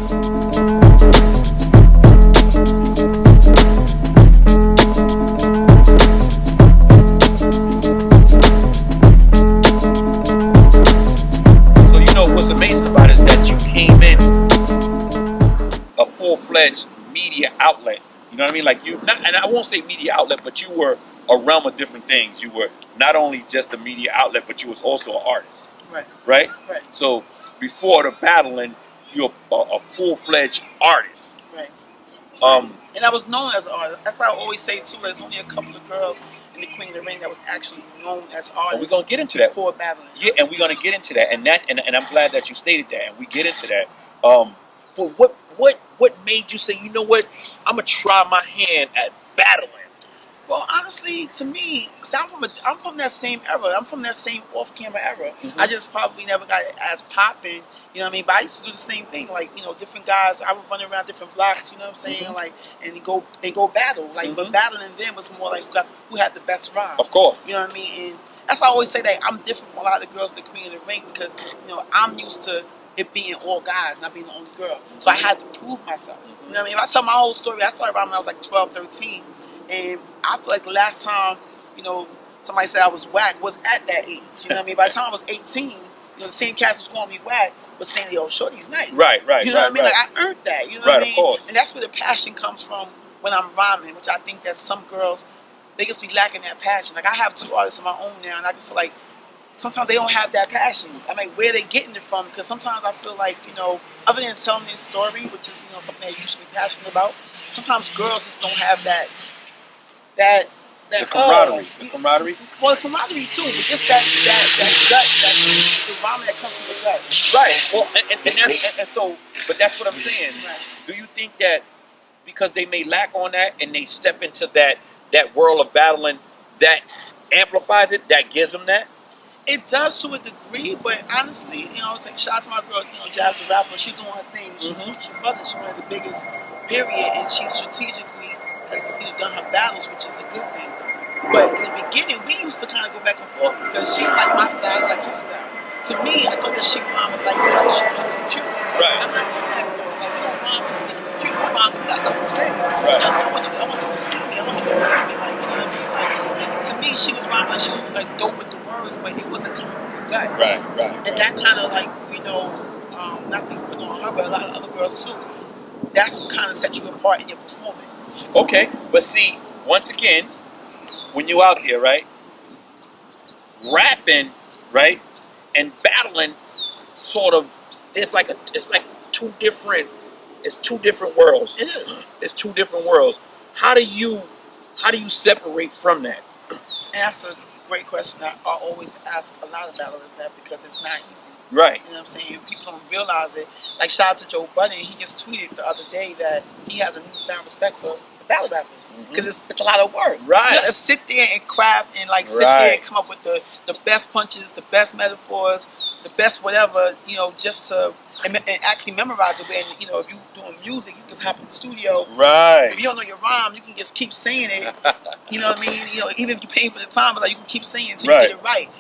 So you know what's amazing about it is that you came in a full-fledged media outlet. You know what I mean? Like and I won't say media outlet, but you were a realm of different things. You were not only just a media outlet, but you was also an artist. Right. Right? Right. So before the battling, you're a full-fledged artist. Right. Um, And I was known as an artist. That's why I always say too. There's only a couple of girls in the Queen of the Ring that was actually known as artists. and we're gonna get into that before battling. Yeah, and we're gonna get into that, and I'm glad that you stated that, and we get into that. But what made you say, you know what, I'm gonna try my hand at battling? Well, honestly, to me, cause I'm from that same era. I'm from that same off-camera era. Mhm. I just probably never got as popping. You know what I mean? But I used to do the same thing. Like, you know, different guys. I would run around different blocks. You know what I'm saying? Mhm. Like, and go battle. Like, but Mhm. battling then was more like who had the best rhyme. Of course. You know what I mean? And that's why I always say that I'm different from a lot of the girls in the Queen of the Ring because, you know, I'm used to it being all guys, not being the only girl. So I had to prove myself. You know what I mean? If I tell my whole story, I started around when I was like 12, 13. And I feel like the last time, you know, somebody said I was whack was at that age. You know what I mean? By the time I was 18, you know, the same cats was calling me whack was saying, yo, Shorty's nice. Right. You know what I mean? Right. Like, I earned that. You know Right, what I of mean? course. And that's where the passion comes from when I'm rhyming, which I think that some girls, they just be lacking that passion. Like, I have two artists of my own now, and I just feel like sometimes they don't have that passion. I mean, where they getting it from? Because sometimes I feel like, you know, other than telling their story, which is, you know, something that you should be passionate about, sometimes girls just don't have that The camaraderie. The camaraderie. well, camaraderie too, but just that gut, the ramen that comes from the gut. Right. Well, and so, but that's what I'm saying. Right. Do you think that because they may lack on that and they step into that world of battling, that amplifies it, that gives them that? It does to a degree, but honestly, you know, like, shout out to my girl, you know, Jazz the rapper. She's doing her thing. She's buzzing. She's one of the biggest, period, and she strategically has, you know, done her battles, which is a good thing. But in the beginning, we used to kind of go back and forth because she liked my style, I like her style. To me, I thought that she rhymed like she thought it was cute. Right. I'm not doing that, girl. Like, we don't rhyme because we think it's cute. We rhyme because we got something to say. Right. You know, I want you to see me. I want you to feel me. Like, you know what I mean? Like, and to me, she was rhyming like she was like dope with the words, but it wasn't coming from the gut. Right. And that kind of like, you know, not to put on her, but a lot of other girls too. That's what kind of sets you apart in your performance. Okay, but see, once again, when you out there, right, rapping, right, and battling, sort of, it's like two different worlds. It is. It's two different worlds. How do you separate from that? And that's a great question. I always ask a lot of battlers that because it's not easy. Right. You know what I'm saying? People don't realize it. Like, shout out to Joe Budden. He just tweeted the other day that he has a newfound respect for battle rappers because it's a lot of work. Right. You gotta sit there and craft and like sit there and come up with the best punches, the best metaphors, the best whatever, you know, just to and actually memorize it. And, you know, if you doing music, you can hop in the studio. Right. If you don't know your rhyme, you can just keep saying it. You know what I mean? You know, even if you're paying for the time, but like you can keep saying it until you get it right.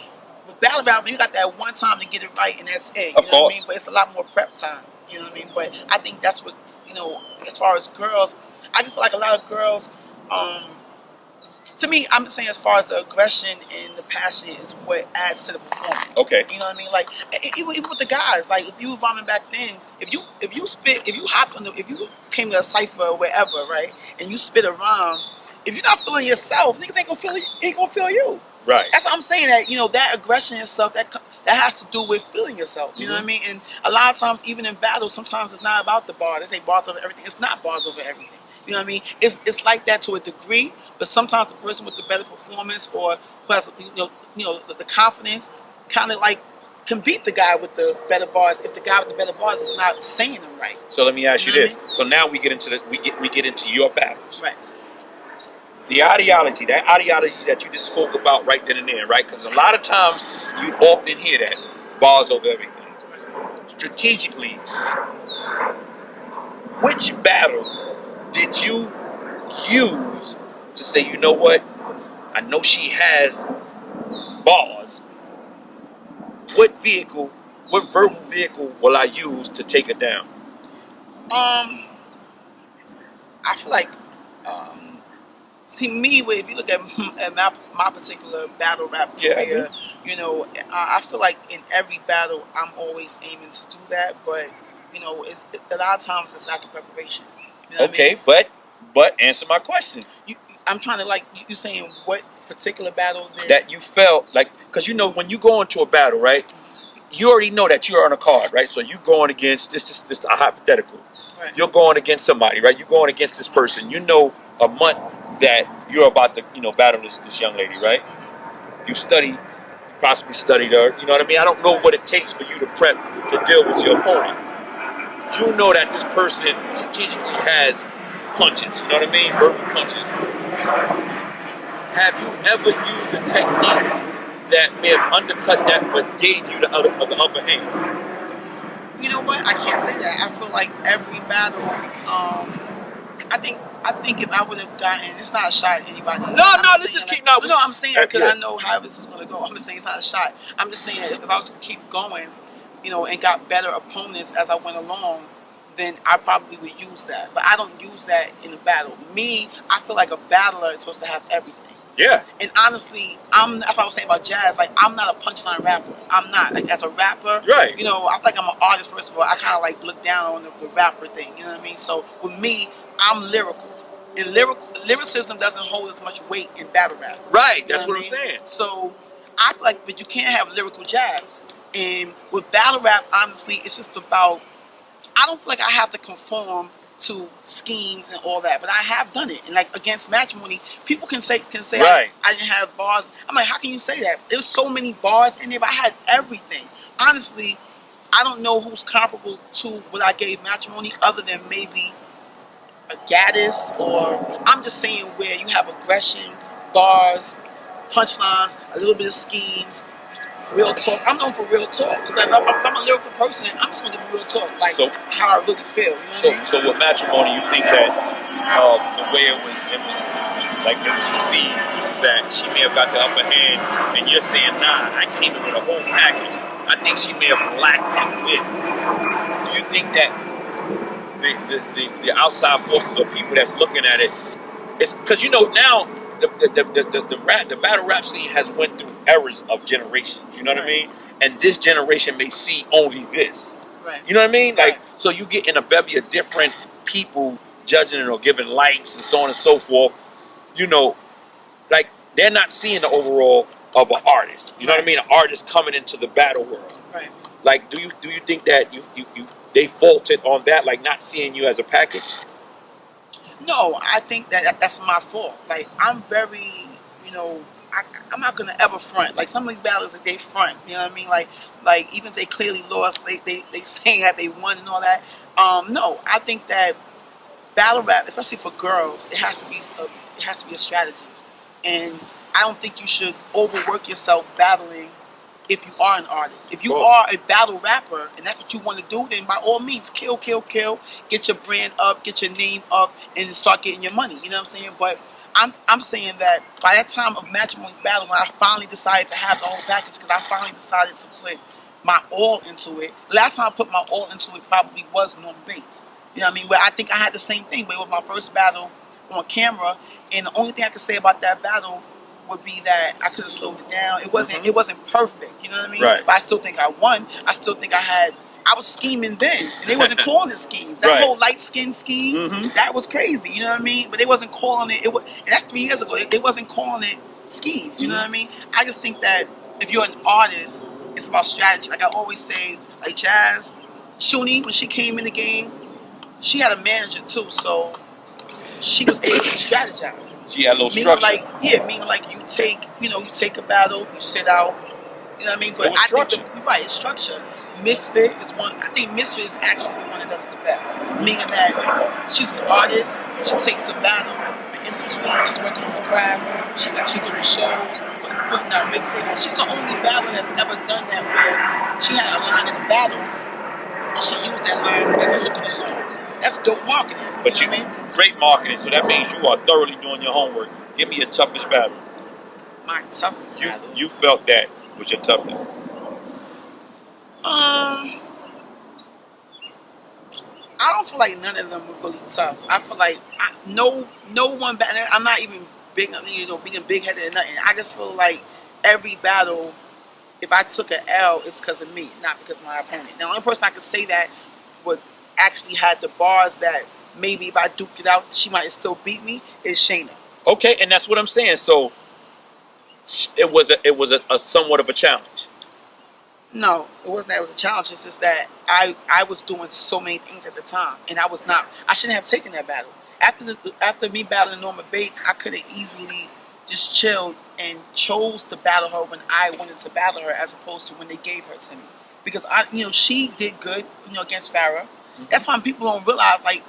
With battle rap, you got that one time to get it right, and that's it. You know what I mean? But it's a lot more prep time. You know what I mean? But I think that's what, you know, as far as girls, I just feel like a lot of girls, to me, I'm saying as far as the aggression and the passion is what adds to the performance. Okay. You know what I mean? Like even with the guys, like if you was rhyming back then, if you came to a cipher or wherever, right, and you spit a rhyme, if you're not feeling yourself, niggas ain't gonna feel you. Right. That's what I'm saying. That, you know, that aggression and stuff that has to do with feeling yourself. You know what I mean? And a lot of times, even in battles, sometimes it's not about the bar. They say bars over everything. It's not bars over everything. You know what I mean? It's like that to a degree, but sometimes the person with the better performance or who has the confidence kind of like can beat the guy with the better bars if the guy with the better bars is not saying them right. So let me ask you this. I mean? So now we get into we get into your battles. Right. The ideology that you just spoke about right then and there, right? Because a lot of times you often hear that bars over everything. Strategically, which battle did you use to say, you know what? I know she has bars. What verbal vehicle will I use to take her down? I feel like, see me, if you look at my particular battle rap career, I feel like in every battle I'm always aiming to do that, but a lot of times it's lack of preparation. You know what I mean? but answer my question. I'm trying to you saying what particular battle that you felt like, because when you go into a battle, right? You already know that you're on a card, right? So you going against just a hypothetical. Right. You're going against somebody, right? You're going against this person. You know a month that you're about to, battle this young lady, right? You possibly studied her. You know what I mean? I don't know what it takes for you to prep to deal with your opponent. You know that this person strategically has punches. You know what I mean? Verbal punches. Have you ever used a technique that may have undercut that but gave you the upper hand? You know what? I can't say that. I feel like every battle, I think if I would have gotten, it's not a shot at anybody. Let's just keep now. No, I'm saying because I know how this is going to go. I'm just saying it's not a shot. I'm just saying if I was to keep going, and got better opponents as I went along, then I probably would use that. But I don't use that in a battle. Me, I feel like a battler is supposed to have everything. Yeah. And honestly, if I was saying about jazz, I'm not a punchline rapper. I'm not. As a rapper, right. I feel like I'm an artist, first of all. I kind of look down on the rapper thing. You know what I mean? So with me, I'm lyrical. And lyricism doesn't hold as much weight in battle rap. Right. That's what I'm saying. So I feel like, but you can't have lyrical jabs. And with battle rap, honestly, it's just about, I don't feel like I have to conform to schemes and all that, but I have done it. And against Matrimony, people can say right. I didn't have bars. I'm like, how can you say that? There's so many bars in there, but I had everything. Honestly, I don't know who's comparable to what I gave Matrimony other than maybe a Gaddis, or I'm just saying where you have aggression, bars, punchlines, a little bit of schemes, real talk. I'm known for real talk because if I'm a lyrical person, I'm just going to give you real talk, how I really feel. You know what I mean? So with Matrimony, you think that the way it was perceived that she may have got the upper hand, and you're saying, nah, I came in with a whole package. I think she may have lacked in this. Do you think that the outside forces or people that's looking at it, it's because now the battle rap scene has went through eras of generations. You know what I mean? And this generation may see only this. Right. You know what I mean? So you get in a bevy of different people judging it or giving likes and so on and so forth. They're not seeing the overall of an artist. You know what I mean? An artist coming into the battle world. Right. Do you think that they faulted on that, not seeing you as a package? No, I think that's my fault. I'm very, I'm not gonna ever front. Some of these battles that they front, you know what I mean? Even if they clearly lost, they saying that they won and all that. No, I think that battle rap, especially for girls, it has to be a strategy, and I don't think you should overwork yourself battling. If you are an artist, if you are a battle rapper, and that's what you want to do, then by all means, kill, get your brand up, get your name up, and start getting your money. You know what I'm saying? But I'm saying that by that time of Matrimony's battle, when I finally decided to have the whole package, because I finally decided to put my all into it. Last time I put my all into it probably was Norma Bayts. You know what I mean? Where I think I had the same thing, but it was my first battle on camera, and the only thing I could say about that battle would be that I could have slowed it down. It wasn't perfect, you know what I mean? Right. But I still think I won. I still think I was scheming then, and they wasn't calling it schemes. That whole light skin scheme, that was crazy, you know what I mean? But they wasn't calling it. And that's 3 years ago. They wasn't calling it schemes, you know what I mean? I just think that if you're an artist, it's about strategy. Like I always say, Jazz, Shuni, when she came in the game, she had a manager too, so she was able to strategize. She had a little structure. Meaning you take a battle, you sit out. You know what I mean? But I think you're right, it's structure. Misfit is one. I think Misfit is actually the one that does it the best. Meaning that she's an artist, she takes a battle, but in between she's working on her craft. She's doing shows, putting out mixtapes. She's the only battler that's ever done that where she had a line in the battle and she used that line as a hook on the song. That's dope marketing. But great marketing, so that means you are thoroughly doing your homework. Give me your toughest battle. My toughest battle? You felt that was your toughest. I I don't feel like none of them were really tough. I feel like no one. I'm not even big, being big headed or nothing. I just feel like every battle, if I took an L, it's because of me, not because of my opponent. Now, the only person I could say that would actually had the bars that maybe if I duked it out, she might still beat me is Chaynaa. Okay, and that's what I'm saying. So it was a somewhat of a challenge. No, it wasn't that it was a challenge. It's just that I was doing so many things at the time, and I shouldn't have taken that battle. After me battling Norma Bayts, I could have easily just chilled and chose to battle her when I wanted to battle her, as opposed to when they gave her to me. Because she did good, against Farrah. Mm-hmm. That's why people don't realize, like,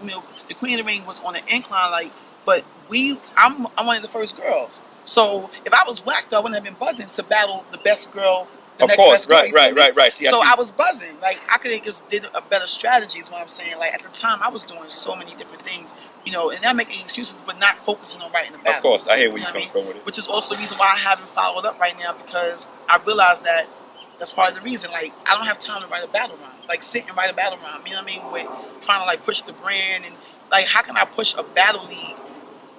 the Queen of the Ring was on the incline, like, but I'm one of the first girls. So if I was whacked, I wouldn't have been buzzing to battle the best girl. Of course, right. See, so I was buzzing. Like, I could have just did a better strategy is what I'm saying. Like, at the time, I was doing so many different things, and not making excuses, but not focusing on writing the battle. Of course, I hear where you're coming from with it. Which is also the reason why I haven't followed up right now, because I realized that that's part of the reason. Like, I don't have time to write a battle rhyme. Like, sit and write a battle rhyme. You know what I mean? With trying to, like, push the brand, and, like, how can I push a battle league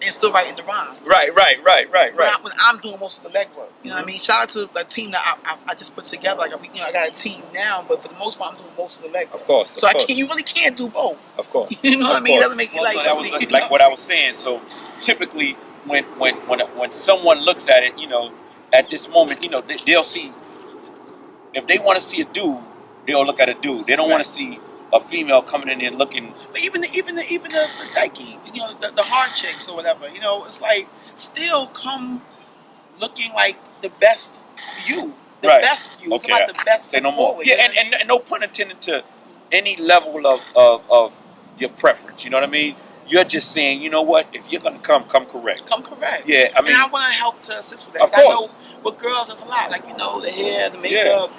and still writing the rhyme? Right. When I'm doing most of the legwork. You know what I mean? Shout out to the team that I just put together. Like, I got a team now, but for the most part, I'm doing most of the legwork. Of course. So you really can't do both. Of course. You know what I mean? It doesn't make you like. So that was like what I was saying. So typically, when someone looks at it, at this moment, they'll see. If they want to see a dude, they'll look at a dude. They don't want to see a female coming in there looking. But even the dykey, the hard chicks or whatever, it's like still come looking like the best you, best you. It's about the best. Say no more. Yeah, and no pun intended to any level of your preference. You know what I mean? You're just saying, you know what? If you're gonna come correct. Come correct. Yeah, I mean, and I want to help to assist with that. Of course. I know with girls, there's a lot, like the hair, the makeup,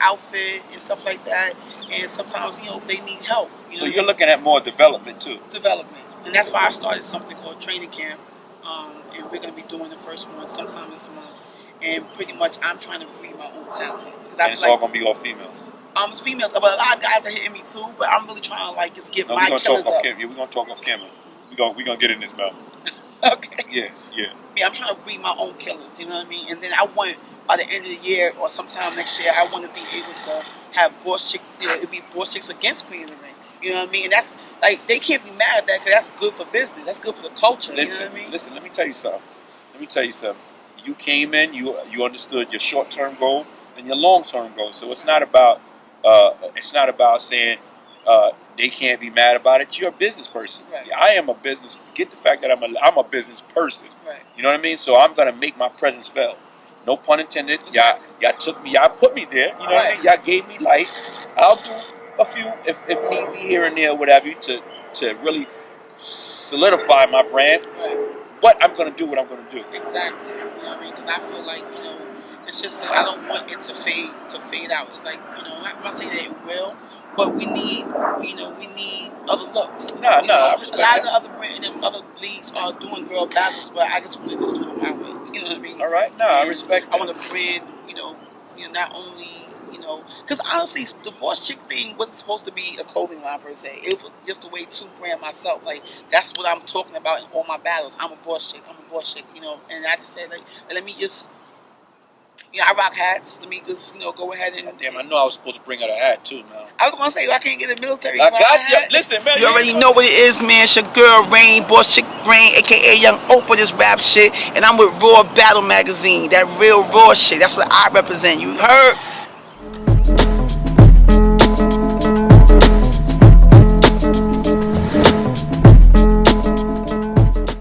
outfit and stuff like that. And sometimes, they need help. So you're looking at more development too. Development, and that's why I started something called Training Camp, and we're gonna be doing the first one sometime this month. And pretty much, I'm trying to breed my own talent. And it's all gonna be all females. It's females, but a lot of guys are hitting me too. But I'm really trying to just get my killers up. We're gonna talk off camera. We're gonna get in this mouth. Okay. Yeah. I'm trying to breed my own killers. You know what I mean? And then I want by the end of the year or sometime next year, I want to be able to have BossChick. It'd be BossChicks against Queen of the Ring. You know what I mean? And that's like they can't be mad at that because that's good for business. That's good for the culture. Listen, you know what I mean? Listen. Let me tell you something. You came in. You understood your short-term goal and your long-term goal. So it's not about saying they can't be mad about it. You're a business person. Right. I am a business. Get the fact that I'm a business person. Right. You know what I mean? So I'm gonna make my presence felt. No pun intended. Exactly. Y'all put me there. You know what I mean? Y'all gave me light. I'll do a few if need be here and there, whatever, to really solidify my brand. Right. But I'm gonna do what I'm gonna do. Exactly. You know what I mean? Because I feel like it's just that I don't want it to fade out. It's like I'm not saying that it will, but we need other looks. I respect a lot of the other brands and other leagues are doing girl battles, but I just want to just do it my way. You know what I mean? All right, I respect. I want to brand, not only because honestly, the BossChick thing wasn't supposed to be a clothing line per se. It was just a way to brand myself. Like that's what I'm talking about in all my battles. I'm a BossChick. And I just said let me just. I rock hats. Let me just, go ahead and. Damn, I know I was supposed to bring out a hat too, man. I was gonna say I can't get a military. I got you. Listen, man. You already know what it is, man. It's your girl Raine, BossChick Raine, aka Young Oprah, this rap shit, and I'm with Raw Battle Magazine. That real raw shit. That's what I represent. You heard?